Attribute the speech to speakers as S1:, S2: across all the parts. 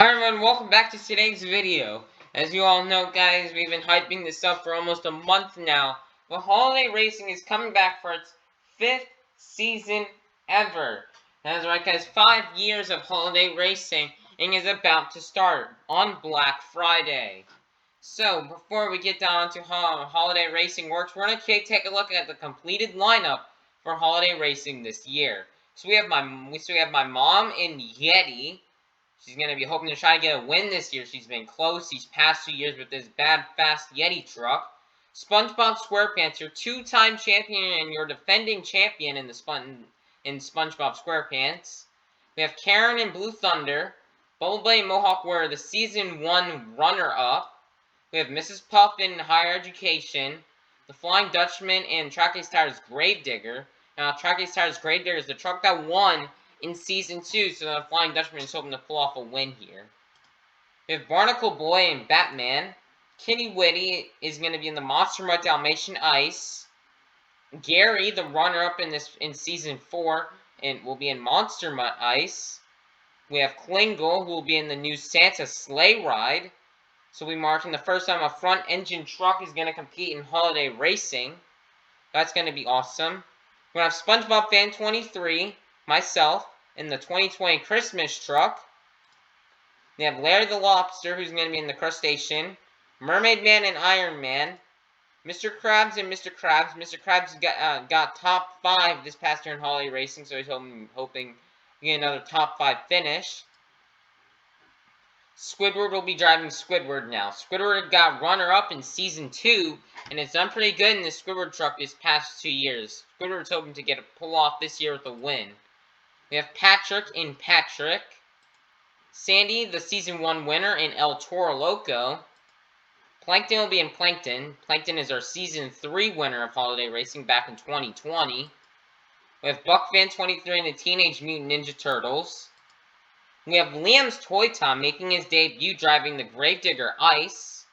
S1: Hi everyone, welcome back to today's video. As you all know guys, we've been hyping this up for almost a month now. But Holiday Racing is coming back for its 5th season ever. That's right guys, 5 years of Holiday Racing is about to start on Black Friday. So, before we get down to how Holiday Racing works, we're going to take a look at the completed lineup for Holiday Racing this year. So we have my mom in Yeti. She's going to be hoping to try to get a win this year. She's been close these past 2 years with this bad, fast Yeti truck. SpongeBob SquarePants, your 2-time champion and your defending champion in SpongeBob SquarePants. We have Karen in Blue Thunder. Bubble and Mohawk were the Season 1 runner-up. We have Mrs. Puff in Higher Education. The Flying Dutchman and Track Ace Tires Gravedigger. Now, Track Ace Tires Gravedigger is the truck that won in Season 2, so the Flying Dutchman is hoping to pull off a win here. We have Barnacle Boy and Batman. Kitty Witty is going to be in the Monster Mutt Dalmatian Ice. Gary, the runner-up in Season 4, and will be in Monster Mutt Ice. We have Klingle, who will be in the new Santa Sleigh Ride. So we marking the first time a front-engine truck is going to compete in Holiday Racing. That's going to be awesome. We're going to have SpongeBob Fan 23, myself, in the 2020 Christmas truck. We have Larry the Lobster, who's going to be in the Crustacean. Mermaid Man and Iron Man. Mr. Krabs and Mr. Krabs. Mr. Krabs got top 5 this past year in Holiday Racing, so he's hoping to get another top 5 finish. Squidward will be driving Squidward now. Squidward got runner-up in Season 2, and it's done pretty good in the Squidward truck these past 2 years. Squidward's hoping to get a pull-off this year with a win. We have Patrick in Patrick. Sandy, the Season 1 winner in El Toro Loco. Plankton will be in Plankton. Plankton is our Season 3 winner of Holiday Racing back in 2020. We have Buckfan 23 in the Teenage Mutant Ninja Turtles. We have Liam's Toy Tom making his debut driving the Gravedigger Ice.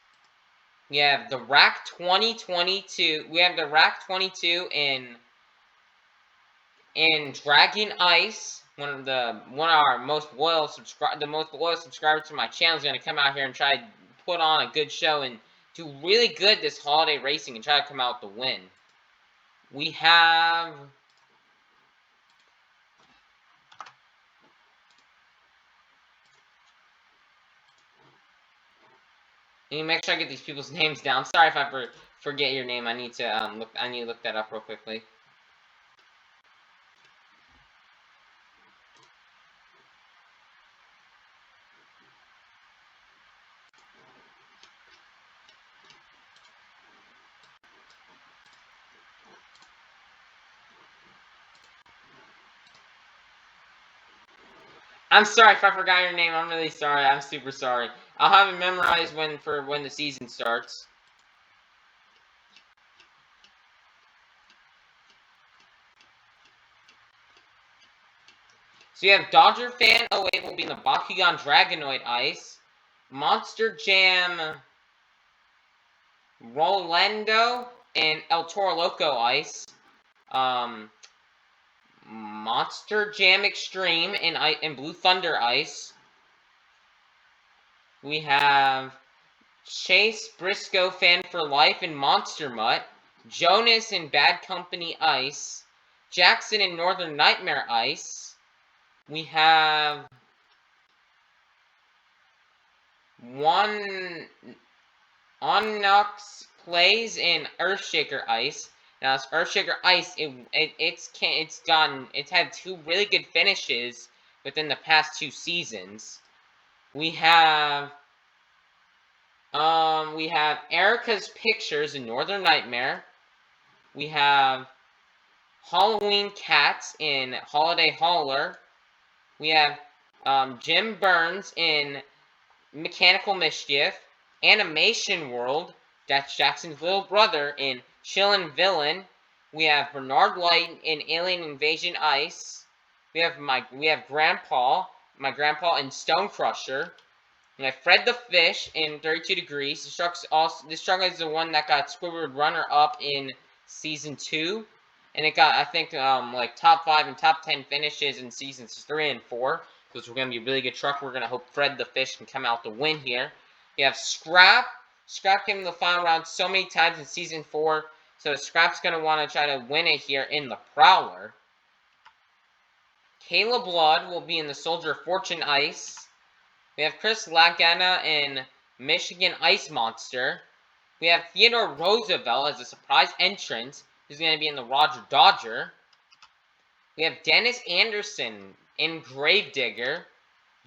S1: We have the Rack 2022. We have the Rack 22 in Dragon Ice. One of our most loyal subscribers to my channel is going to come out here and try to put on a good show and do really good this Holiday Racing and try to come out with the win. We have Let me make sure I get these people's names down. Sorry if I forget your name. I need to look that up real quickly. I'm sorry if I forgot your name. I'm really sorry. I'm super sorry. I'll have it memorized when the season starts. So you have Dodger Fan 08 will be in the Bakugan Dragonoid Ice. Monster Jam Rolando and El Toro Loco Ice. Monster Jam Extreme in Blue Thunder Ice. We have Chase Briscoe Fan for Life in Monster Mutt. Jonas in Bad Company Ice. Jackson in Northern Nightmare Ice. We have Onyx Plays in Earthshaker Ice. Now, this Earthshaker Ice, it's had 2 really good finishes within the past 2 seasons. We have Erica's Pictures in Northern Nightmare. We have Halloween Cats in Holiday Hauler. We have Jim Burns in Mechanical Mischief. Animation World, that's Jackson's little brother, in Chillin' Villain. We have Bernard Light in Alien Invasion Ice. We have my grandpa in Stone Crusher. We have Fred the Fish in 32 Degrees. This truck is the one that got Squidward runner-up in Season 2. And it got, I think, like top 5 and top 10 finishes in Seasons 3 and 4. because we're going to be a really good truck. We're going to hope Fred the Fish can come out to win here. We have Scrap. Scrap came in the final round so many times in Season 4, so Scrap's going to want to try to win it here in the Prowler. Kayla Blood will be in the Soldier of Fortune Ice. We have Chris Lagana in Michigan Ice Monster. We have Theodore Roosevelt as a surprise entrant, who's going to be in the Roger Dodger. We have Dennis Anderson in Gravedigger.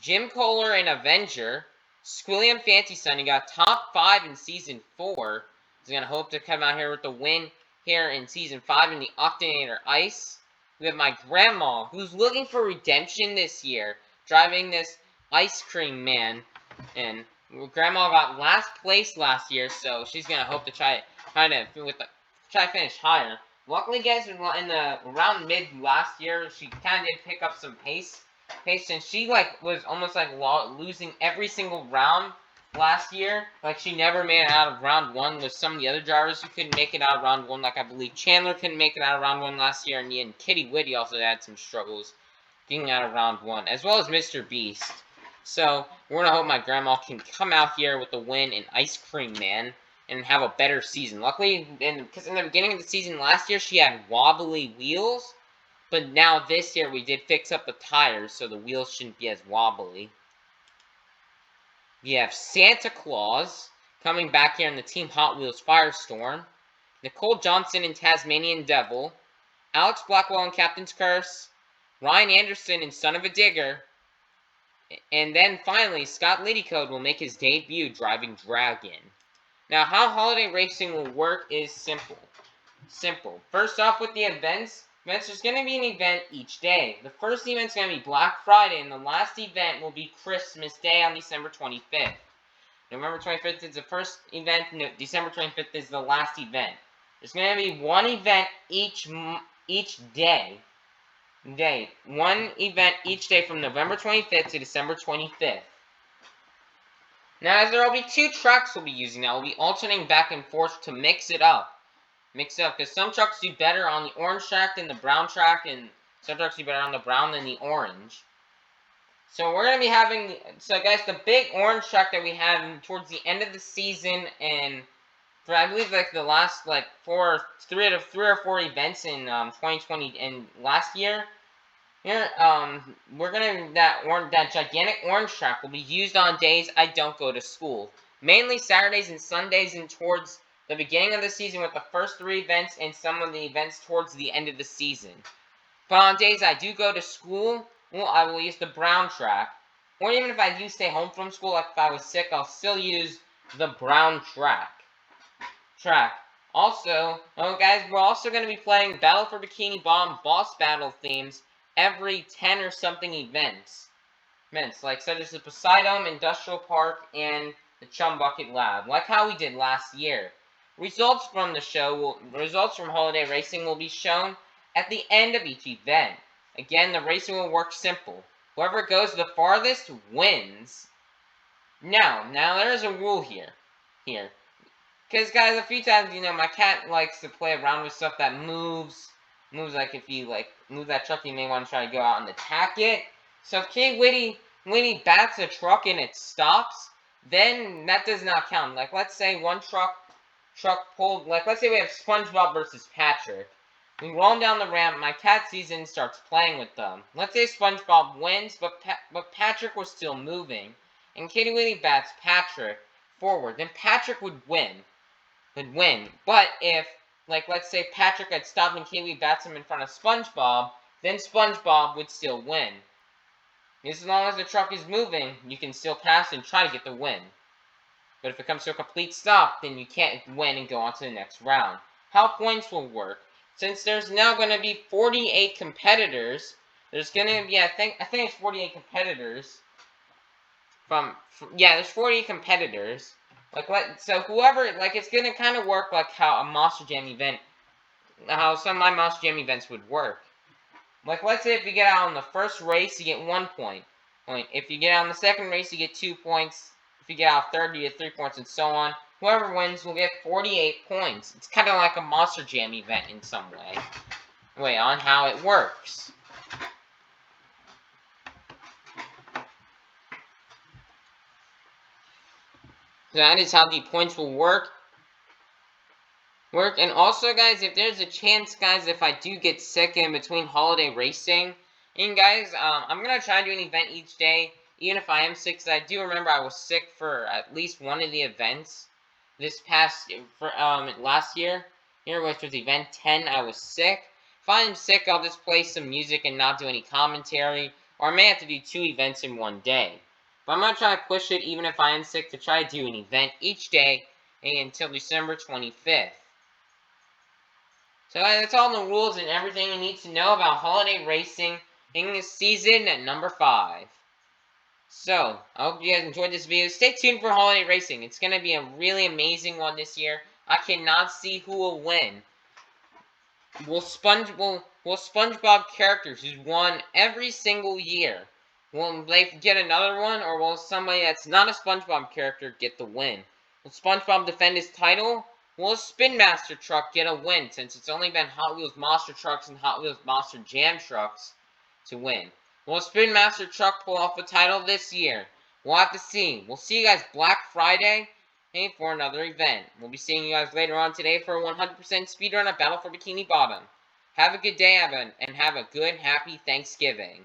S1: Jim Kohler in Avenger. Squilliam Fancy Son, he got top 5 in Season 4. He's going to hope to come out here with the win here in Season 5 in the Octanator Ice. We have my grandma, who's looking for redemption this year, driving this Ice Cream Man. And grandma got last place last year, so she's going to hope to try to finish higher. Luckily, guys, in the around mid last year, she kind of did pick up some pace, and she was almost losing every single round last year. Like, she never made it out of round 1 with some of the other drivers who couldn't make it out of round 1. Like, I believe Chandler couldn't make it out of round 1 last year, and Kitty Whitty also had some struggles getting out of round 1, as well as Mr. Beast. So, we're going to hope my grandma can come out here with the win in Ice Cream Man and have a better season. Luckily, because in the beginning of the season last year, she had wobbly wheels. But now this year, we did fix up the tires, so the wheels shouldn't be as wobbly. We have Santa Claus coming back here in the Team Hot Wheels Firestorm. Nicole Johnson in Tasmanian Devil. Alex Blackwell in Captain's Curse. Ryan Anderson in Son of a Digger. And then finally, Scott Liddycode will make his debut driving Dragon. Now, how holiday racing will work is simple. First off, with the events, there's going to be an event each day. The first event's going to be Black Friday, and the last event will be Christmas Day on December 25th. November 25th is the first event, and December 25th is the last event. There's going to be one event each day. One event each day from November 25th to December 25th. Now, as there will be 2 tracks we'll be using now, we'll be alternating back and forth to mix it up, because some trucks do better on the orange track than the brown track, and some trucks do better on the brown than the orange. So we're going to be having, guys, the big orange track that we had towards the end of the season, and for, I believe, the last, 3 or 4 events in 2020 and last year, here, that gigantic orange track will be used on days I don't go to school. Mainly Saturdays and Sundays, and towards the beginning of the season with the first 3 events and some of the events towards the end of the season. But on days I do go to school, I will use the brown track. Or even if I do stay home from school, like if I was sick, I'll still use the brown track. Also, guys, we're also going to be playing Battle for Bikini Bottom boss battle themes every 10 or something events, such as the Poseidon Industrial Park and the Chum Bucket Lab, like how we did last year. Results from Holiday Racing will be shown at the end of each event. Again, the racing will work simple. Whoever goes the farthest wins. Now there is a rule here. Because, guys, a few times, my cat likes to play around with stuff that moves, like if you, move that truck, you may want to try to go out and attack it. So if Kid Whitty bats a truck and it stops, then that does not count. Like, let's say one truck pulled, let's say we have SpongeBob versus Patrick. We roll down the ramp, my cat sees it and starts playing with them. Let's say SpongeBob wins, but Patrick was still moving, and Kitty Whitty bats Patrick forward, then Patrick would win. But if, let's say Patrick had stopped and Kiwi bats him in front of SpongeBob, then SpongeBob would still win. As long as the truck is moving, you can still pass and try to get the win. But if it comes to a complete stop, then you can't win and go on to the next round. How points will work. Since there's now going to be 48 competitors, there's going to be, I think it's 48 competitors. There's 48 competitors. So whoever, it's going to kind of work like how a Monster Jam event, how some of my Monster Jam events would work. Let's say if you get out on the first race, you get 1 point. If you get out on the second race, you get 2 points. If you get out third, you get 3 points, and so on. Whoever wins will get 48 points. It's kind of like a Monster Jam event in some way on how it works. So that is how the points will work. And also, guys, if there's a chance, guys, if I do get sick in between holiday racing, and guys, I'm gonna try to do an event each day, even if I am sick. Cause I do remember I was sick for at least one of the events this past last year. Here, which was event 10, I was sick. If I'm sick, I'll just play some music and not do any commentary, or I may have to do 2 events in one day. But I'm gonna try to push it, even if I am sick, to try to do an event each day until December 25th. So that's all the rules and everything you need to know about holiday racing in this season at number 5. So, I hope you guys enjoyed this video. Stay tuned for holiday racing. It's going to be a really amazing one this year. I cannot see who will win. Will SpongeBob characters who's won every single year, will they get another one, or will somebody that's not a SpongeBob character get the win? Will SpongeBob defend his title? Will a Spin Master truck get a win, since it's only been Hot Wheels Monster Trucks and Hot Wheels Monster Jam Trucks to win? Will a Spin Master truck pull off the title this year? We'll have to see. We'll see you guys Black Friday for another event. We'll be seeing you guys later on today for a 100% speedrun of Battle for Bikini Bottom. Have a good day, and have a good, happy Thanksgiving.